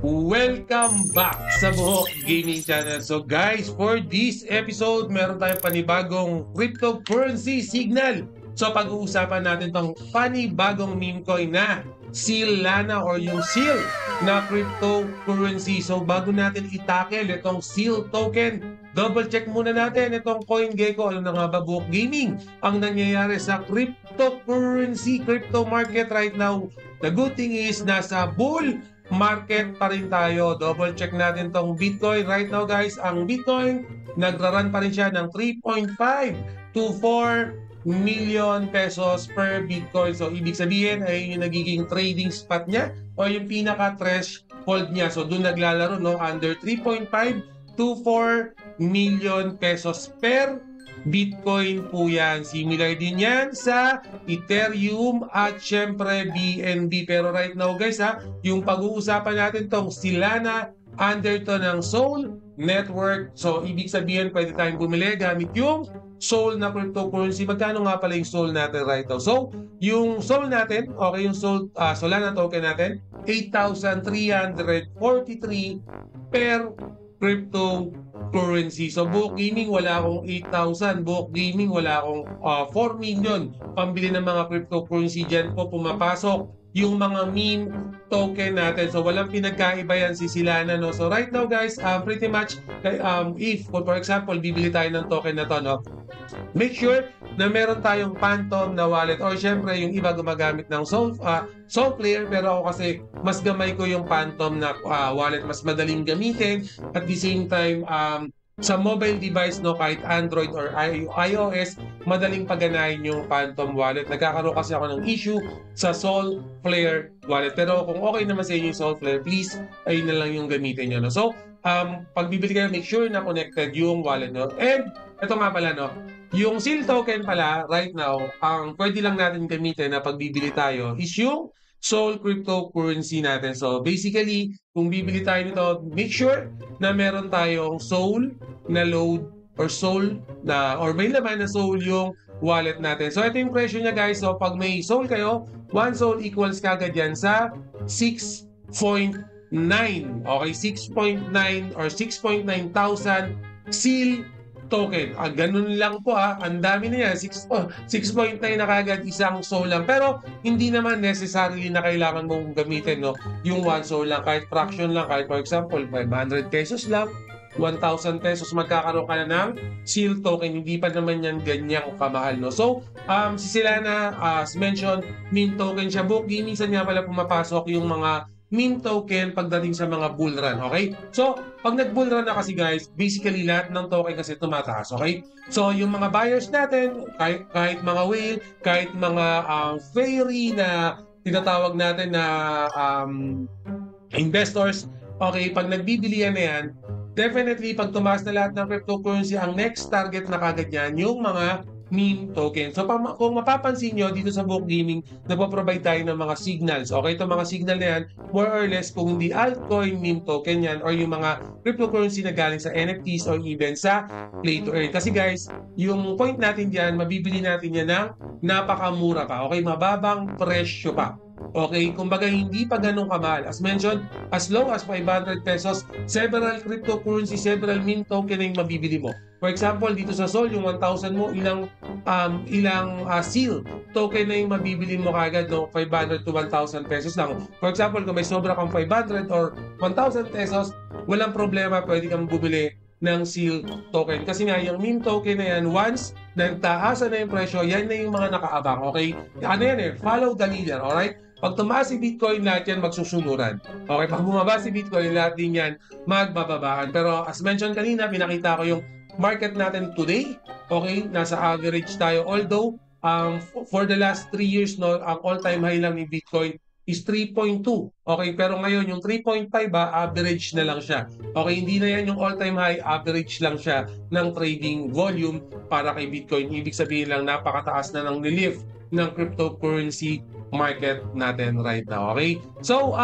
Welcome back sa Buhok Gaming Channel. So guys, for this episode, meron tayong panibagong cryptocurrency signal. So pag-uusapan natin tong panibagong meme coin na Solana or yung SEAL na cryptocurrency. So bago natin itackle itong SEAL token, double check muna natin itong CoinGecko. Ano na nga ba, Buhok Gaming, ang nangyayari sa cryptocurrency, crypto market right now? The good thing is nasa bull market pa rin tayo. Double check natin tong Bitcoin right now guys. Ang Bitcoin nagraran pa rin siya ng 3.5 to 4 million pesos per Bitcoin. So ibig sabihin ay yung nagiging trading spot niya o yung pinaka threshold niya. So doon naglalaro under 3.5 to 4 million pesos per Bitcoin po yan. Similar din yan sa Ethereum at syempre BNB. Pero right now guys yung pag-uusapan natin tong Solana under to ng Sol Network. So ibig sabihin pwede tayong bumili gamit yung Sol na cryptocurrency. Magkano nga pala yung Sol natin right now? So yung Sol natin, okay, yung Solana token natin, 8,343 per cryptocurrency. So Buhok Gaming wala akong 8,000. Buhok Gaming wala akong 4 million pambili ng mga cryptocurrency. Dyan po pumapasok yung mga meme token natin. So walang pinagkaiba yan si Solana, no? So right now guys, pretty much if for example bibili tayo ng token na to, no, make sure na meron tayong Phantom na wallet, or syempre yung iba gumagamit ng Sol Player, pero ako kasi mas gamay ko yung Phantom na wallet, mas madaling gamitin. At the same time sa mobile device, no, kahit Android or iOS, madaling paganahin yung Phantom wallet. Nagkakaroon kasi ako ng issue sa Sol Player wallet. Pero kung okay naman sa inyo yung Sol Player, please, ayun na lang yung gamitin nyo, no? So, pag bibili kayo, make sure na connected yung wallet, no? And, ito nga pala, no? Yung SEAL token pala, right now, ang pwede lang natin gamitin na pag bibili tayo is yung Sol cryptocurrency natin. So basically, kung bibili tayo nito, make sure na meron tayong Sol na load or Sol na, or may laman na Sol yung wallet natin. So ito yung presyo niya guys. So pag may Sol kayo, 1 Sol equals kagad yan sa 6.9. Okay, 6.9 or 6.9 thousand SEAL token. Ganun lang po ang dami na yan. 6.9 na kagad isang Sol lang. Pero hindi naman necessarily na kailangan mong gamitin, no, yung 1 Sol lang. Kahit fraction lang, kahit for example 500 pesos lang, 1,000 pesos, magkakaroon ka na ng SEAL token. Hindi pa naman yan ganyang kamahal, no. So si Solana, as mentioned, meme token siya. Buhok Gaming, saan nga pala pumapasok yung mga meme token pagdating sa mga bull run, okay? So, pag nag-bull run na kasi guys, basically lahat ng token kasi tumataas, okay? So, yung mga buyers natin, kahit mga whale, kahit mga fairy na tinatawag natin na investors, okay, pag nagbibili yan na yan, definitely pag tumaas na lahat ng cryptocurrency, ang next target na kagad yan, yung mga meme token. So kung mapapansin nyo dito sa Buhok Gaming, nagpo-provide tayo ng mga signals. Okay, itong mga signal na yan, more or less, kung hindi altcoin meme token yan or yung mga cryptocurrency na galing sa NFTs or even sa play to earn. Kasi guys, yung point natin dyan, mabibili natin yan ng napakamura pa. Okay, mababang presyo pa. Okay, kumbaga hindi pa ganun kamahal. As mentioned, as low as 500 pesos, several cryptocurrency, several meme token na yung mabibili mo. For example, dito sa Sol, yung 1,000 mo, ilang SEAL token na yung mabibili mo kagad, no? 500 to 1,000 pesos lang. For example, kung may sobra kang 500 or 1,000 pesos, walang problema, pwede kang bumili ng SEAL token. Kasi nga, yung meme token na yan, once nagtaasan na yung presyo, yan na yung mga nakaabang, okay? Ano yan follow the leader, alright? Pag tumaas si Bitcoin, lahat yan magsusunuran. Okay, pag bumaba si Bitcoin, lahat din yan magbababaan. Pero as mentioned kanina, pinakita ko yung market natin today. Okay, nasa average tayo. Although, for the last 3 years, no, ang all-time high lang ni Bitcoin is 3.2. Okay, pero ngayon yung 3.5 average na lang siya. Okay, hindi na yan yung all-time high, average lang siya ng trading volume para kay Bitcoin. Ibig sabihin lang napakataas na ng nilift ng cryptocurrency market natin right now. Okay? So,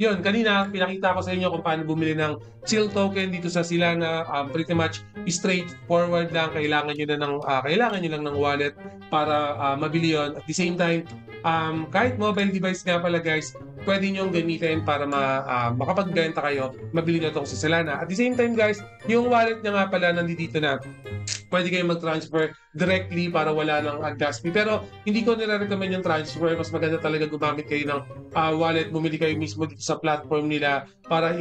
yun, kanina pinakita ko sa inyo kung paano bumili ng SEAL token dito sa Solana. Pretty much straightforward lang. Kailangan nyo lang ng wallet para mabili yun. At the same time, kahit mobile device nga pala guys, pwede nyong gamitin para makapagbenta kayo, mabili nyo itong si Solana. At the same time guys, yung wallet niya nga pala nandito na, pwede kayong mag-transfer directly para wala ng gas fee. Pero hindi ko nire-recommend yung transfer. Mas maganda talaga gumamit kayo ng wallet. Bumili kayo mismo dito sa platform nila para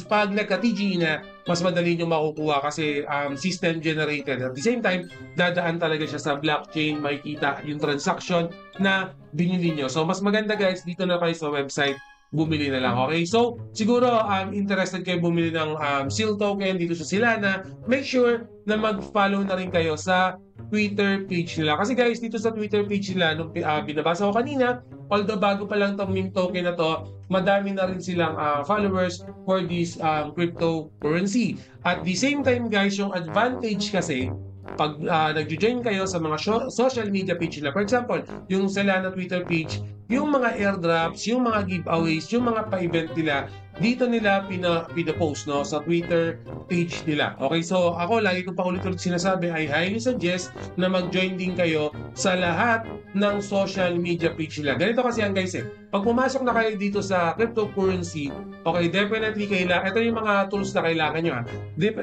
pag nagka-TGE na, mas madali nyo makukuha kasi system generated. At the same time, dadaan talaga siya sa blockchain. Makikita yung transaction na binili nyo. So mas maganda guys, dito na kayo sa website, bumili na lang. Okay? So, siguro interested kayo bumili ng SEAL token dito sa Solana, make sure na mag-follow na rin kayo sa Twitter page nila. Kasi guys, dito sa Twitter page nila, nung binabasa ko kanina, although bago pa lang itong meme token na to, madami na rin silang followers for this cryptocurrency. At the same time guys, yung advantage kasi, pag nag-join kayo sa mga social media page nila, for example, yung Solana Twitter page, yung mga airdrops, yung mga giveaways, yung mga pa-event nila, dito nila pinapost no, sa Twitter page nila. Okay, so ako lagi ko pa ulit-ulit sinasabi, I highly suggest na mag-join din kayo sa lahat ng social media page nila. Ganito kasi ang guys pag pumasok na kayo dito sa cryptocurrency, okay, definitely kailangan, ito yung mga tools na kailangan nyo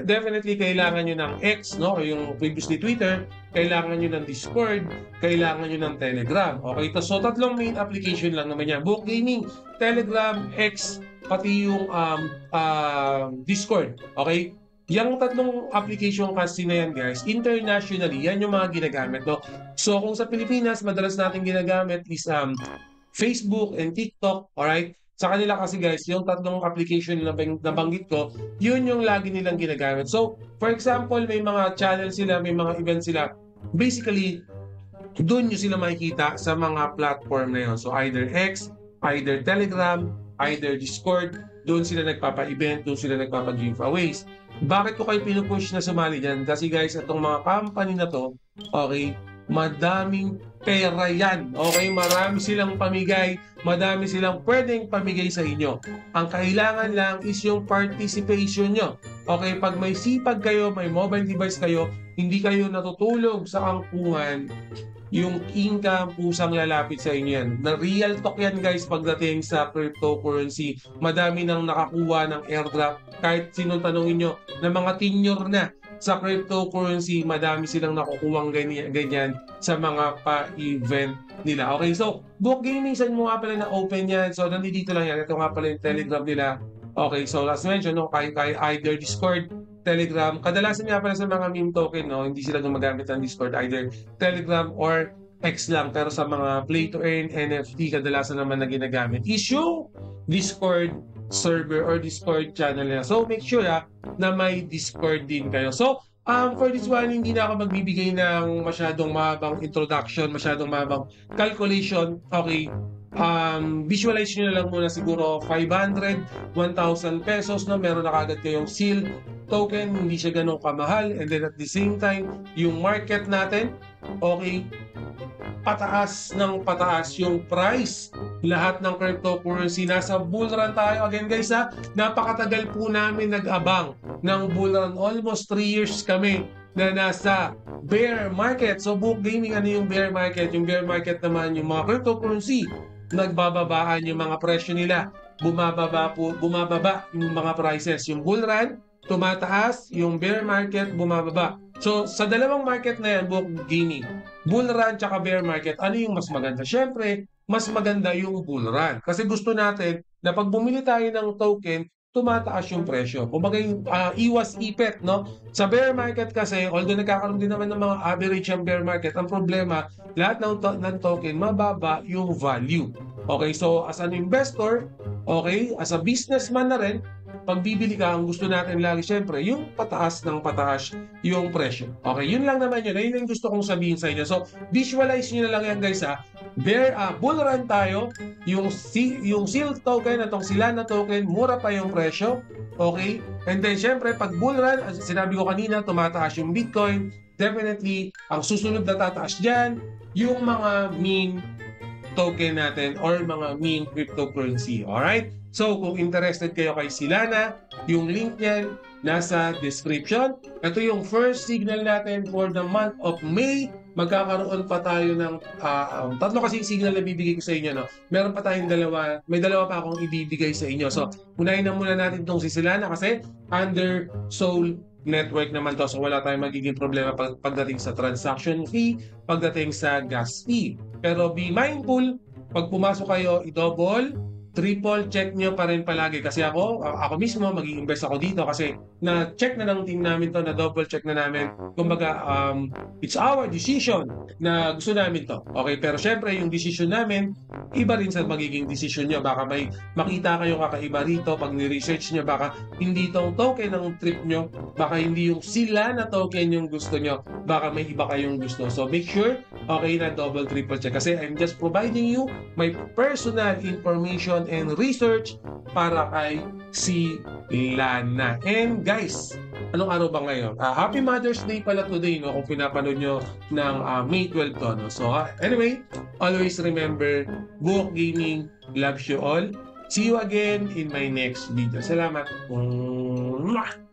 definitely kailangan nyo ng X, no, o yung previously Twitter, kailangan nyo ng Discord, kailangan nyo ng Telegram. Okay, so tatlong main application lang naman yan. Book Gaming, Telegram, X, pati yung Discord. Okay? Yung tatlong application kasi na yan guys, internationally, yan yung mga ginagamit. No? So kung sa Pilipinas, madalas natin ginagamit is Facebook and TikTok. Alright? Sa kanila kasi guys, yung tatlong application na nabanggit ko, yun yung lagi nilang ginagamit. So, for example, may mga channel sila, may mga event sila. Basically, doon nyo sila makikita sa mga platform na yun. So, either X, either Telegram, either Discord, doon sila nagpapa-event, doon sila nagpapa-giveaways. Bakit ko kayo pinupush na sumali dyan? Kasi guys, itong mga company na to, okay, madaming pera yan. Okay, marami silang pamigay, madami silang pwedeng pamigay sa inyo. Ang kailangan lang is yung participation nyo. Okay, pag may sipag kayo, may mobile device kayo, hindi kayo natutulog sa angkungan, yung income pusang lalapit sa inyo yan. Na real talk yan guys pagdating sa cryptocurrency. Madami nang nakakuha ng airdrop. Kahit sinong tanongin nyo na mga tenure na sa cryptocurrency, madami silang nakukuhang ganyan sa mga pa-event nila. Okay, so Book Gaming, saan mo nga pala na-open yan? So nandito lang yan. Ito nga pala yung Telegram nila. Okay, so as mentioned, no, kay either Discord, Telegram, kadalasan nga pala sa mga meme token, no, hindi sila gumagamit ng Discord, either Telegram or X lang. Pero sa mga play to earn, NFT, kadalasan naman na ginagamit is yung Discord server or Discord channel nila. So make sure na may Discord din kayo. So for this one, hindi na ako magbibigay ng masyadong mahabang introduction, masyadong mahabang calculation. Okay, visualize nyo na lang muna siguro 500, 1,000 pesos na meron na kagad kayong SEAL token, hindi siya ganun kamahal. And then at the same time, yung market natin, okay, pataas ng pataas yung price. Lahat ng cryptocurrency, nasa bull run tayo. Again guys napakatagal po namin nag-abang ng bull run. Almost 3 years kami na nasa bear market. So Book Gaming, ano yung bear market? Yung bear market naman, yung mga cryptocurrency, nagbababaan yung mga presyo nila. Bumababa yung mga prices. Yung bull run, tumataas, yung bear market, bumababa. So, sa dalawang market na yan, Book Gaming, bull run tsaka bear market, ano yung mas maganda? Siyempre, mas maganda yung bull run. Kasi gusto natin na pag bumili tayo ng token, tumataas yung presyo. Kumbaga iwas ipet, no? Sa bear market kasi, although nagkakaroon din naman ng mga average ang bear market, ang problema, lahat ng token, mababa yung value. Okay, so as an investor, okay, as a businessman na rin, pag bibili ka, ang gusto natin lagi, syempre, yung pataas ng pataas yung presyo. Okay, yun lang naman yun. Ayun yung gusto kong sabihin sa inyo. So, visualize nyo na lang yan guys bull run tayo, yung SEAL token, itong Solana token, mura pa yung presyo. Okay? And then, syempre, pag bull run, as sinabi ko kanina, tumataas yung Bitcoin. Definitely, ang susunod na tataas dyan, yung mga meme token natin or mga meme cryptocurrency. Alright? So, kung interested kayo kay Solana, yung link niyan nasa description. Ito yung first signal natin for the month of May magkakaroon pa tayo ng tatlo kasi signal na bibigay ko sa inyo, no? Meron pa tayong may dalawa pa akong ibibigay sa inyo. So, unahin na muna natin itong si Silana kasi under Soul Network naman to. So, wala tayong magiging problema pagdating sa transaction fee, pagdating sa gas fee. Pero be mindful, pag pumasok kayo, i-double, triple check nyo pa rin palagi kasi ako mismo mag-i-invest ako dito kasi na-check na ng team namin to, na double check na namin. Kumbaga, it's our decision na gusto namin to. Okay, pero syempre yung decision namin, iba rin sa magiging decision nyo. Baka may makita kayong kakaiba rito pag ni-research nyo, baka hindi tong token ng trip nyo, baka hindi yung sila na token yung gusto nyo, baka may iba kayong gusto. So make sure, okay na double, triple check kasi I'm just providing you my personal information and research para kay si Lana. And guys, anong araw ba ngayon? Happy Mother's Day pala today, no? Kung pinapanood nyo ng May 12 to, no? So anyway, always remember, Buhok Gaming loves you all. See you again in my next video. Salamat. Mwah!